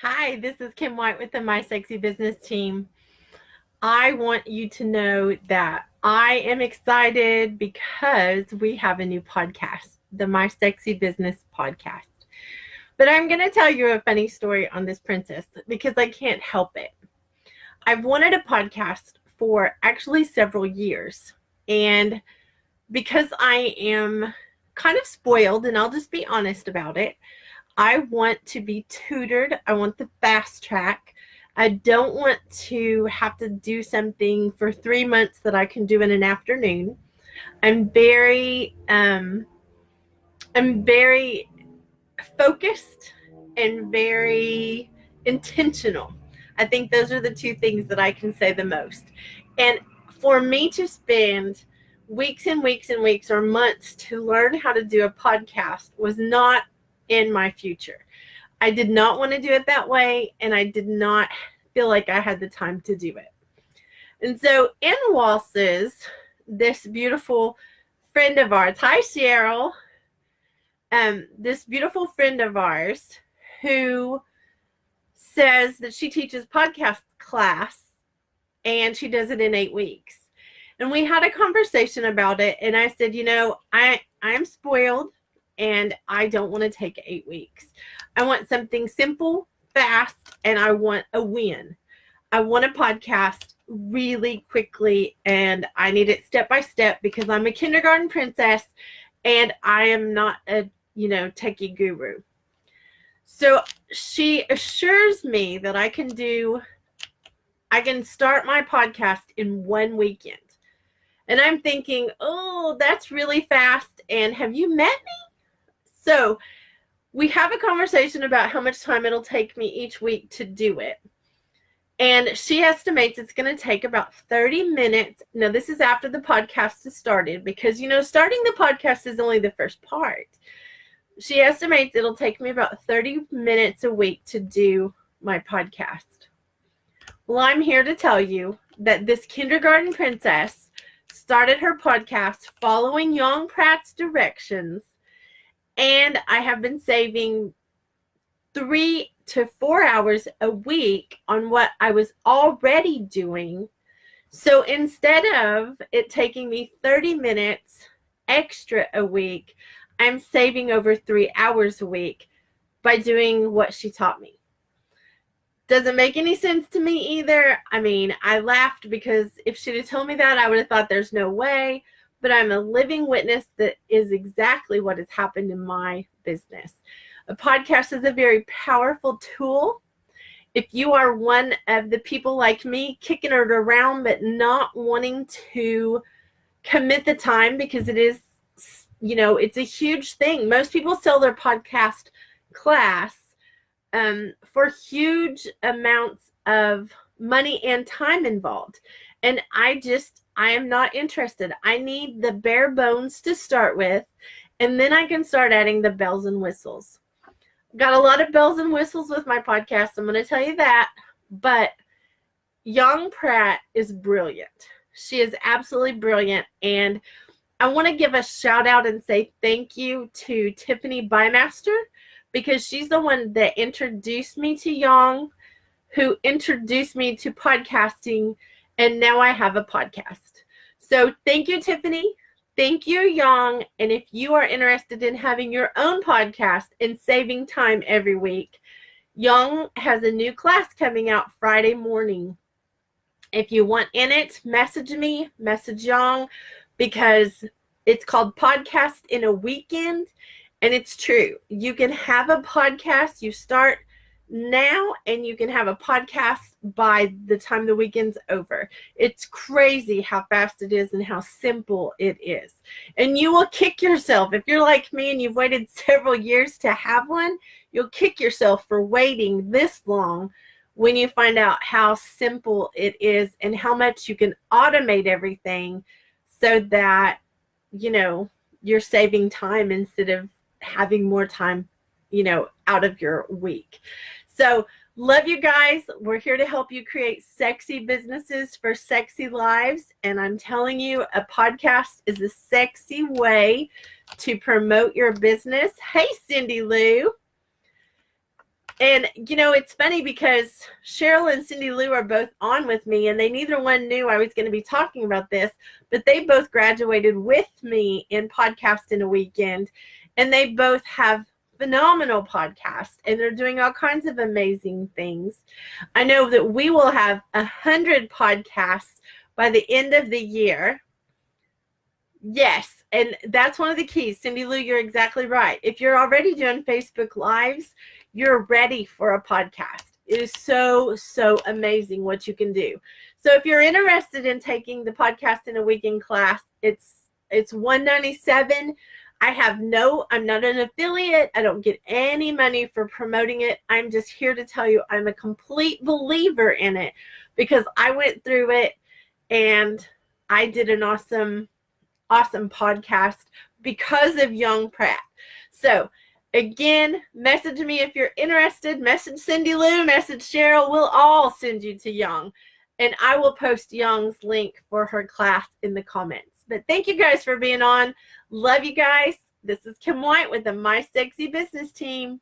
Hi, this is Kim White with the My Sexy Business team. I want you to know that I am excited because we have a new podcast, the My Sexy Business podcast. But I'm going to tell you a funny story on this princess because I can't help it. I've wanted a podcast for actually several years. And because I am kind of spoiled, and I'll just be honest about it, I want to be tutored. I want the fast track. I don't want to have to do something for 3 months that I can do in an afternoon. I'm very focused and very intentional. I think those are the two things that I can say the most. And for me to spend weeks and weeks and weeks or months to learn how to do a podcast was not in my future. I did not want to do it that way, and I did not feel like I had the time to do it. And so in Waltz's, this beautiful friend of ours, hi Cheryl, this beautiful friend of ours who says that she teaches podcast class and she does it in 8 weeks. And we had a conversation about it, and I said, I'm spoiled and I don't want to take 8 weeks. I want something simple, fast, and I want a win. I want a podcast really quickly, and I need it step by step because I'm a kindergarten princess and I am not a, techie guru. So she assures me that I can start my podcast in 1 weekend. And I'm thinking, oh, that's really fast. And have you met me? So we have a conversation about how much time it'll take me each week to do it. And she estimates it's going to take about 30 minutes. Now, this is after the podcast has started because, starting the podcast is only the first part. She estimates it'll take me about 30 minutes a week to do my podcast. Well, I'm here to tell you that this kindergarten princess started her podcast following Young Pratt's directions, and I have been saving 3 to 4 hours a week on what I was already doing. So instead of it taking me 30 minutes extra a week, I'm saving over 3 hours a week by doing what she taught me. Doesn't make any sense to me either. I mean, I laughed because if she'd have told me that, I would have thought there's no way. But I'm a living witness that is exactly what has happened in my business. A podcast is a very powerful tool. If you are one of the people like me kicking it around but not wanting to commit the time because it is, it's a huge thing. Most people sell their podcast class for huge amounts of money and time involved. And I am not interested. I need the bare bones to start with, and then I can start adding the bells and whistles. Got a lot of bells and whistles with my podcast, I'm going to tell you that, but Young Pratt is brilliant. She is absolutely brilliant, and I want to give a shout out and say thank you to Tiffany Bymaster because she's the one that introduced me to Young, who introduced me to podcasting, and now I have a podcast. So thank you, Tiffany. Thank you, Young. And if you are interested in having your own podcast and saving time every week, Young has a new class coming out Friday morning. If you want in it, message me, message Young, because it's called Podcast in a Weekend. And it's true. You can have a podcast. You start now and you can have a podcast by the time the weekend's over. It's crazy how fast it is and how simple it is. And you will kick yourself. If you're like me and you've waited several years to have one, you'll kick yourself for waiting this long when you find out how simple it is and how much you can automate everything so that, you're saving time instead of having more time, out of your week. So love you guys. We're here to help you create sexy businesses for sexy lives. And I'm telling you, a podcast is a sexy way to promote your business. Hey, Cindy Lou. And, it's funny because Cheryl and Cindy Lou are both on with me, and they neither one knew I was going to be talking about this, but they both graduated with me in Podcast in a Weekend, and they both have phenomenal podcasts, and they're doing all kinds of amazing things. I know that we will have 100 podcasts by the end of the year. Yes, and that's one of the keys. Cindy Lou, you're exactly right. If you're already doing Facebook Lives, you're ready for a podcast. It is so, so amazing what you can do. So if you're interested in taking the Podcast in a Weekend class, it's $197. I'm not an affiliate. I don't get any money for promoting it. I'm just here to tell you I'm a complete believer in it because I went through it and I did an awesome podcast because of Young Pratt. So again, message me if you're interested. Message Cindy Lou, message Cheryl. We'll all send you to Young. And I will post Young's link for her class in the comments. But thank you guys for being on. Love you guys. This is Kim White with the My Sexy Business Team.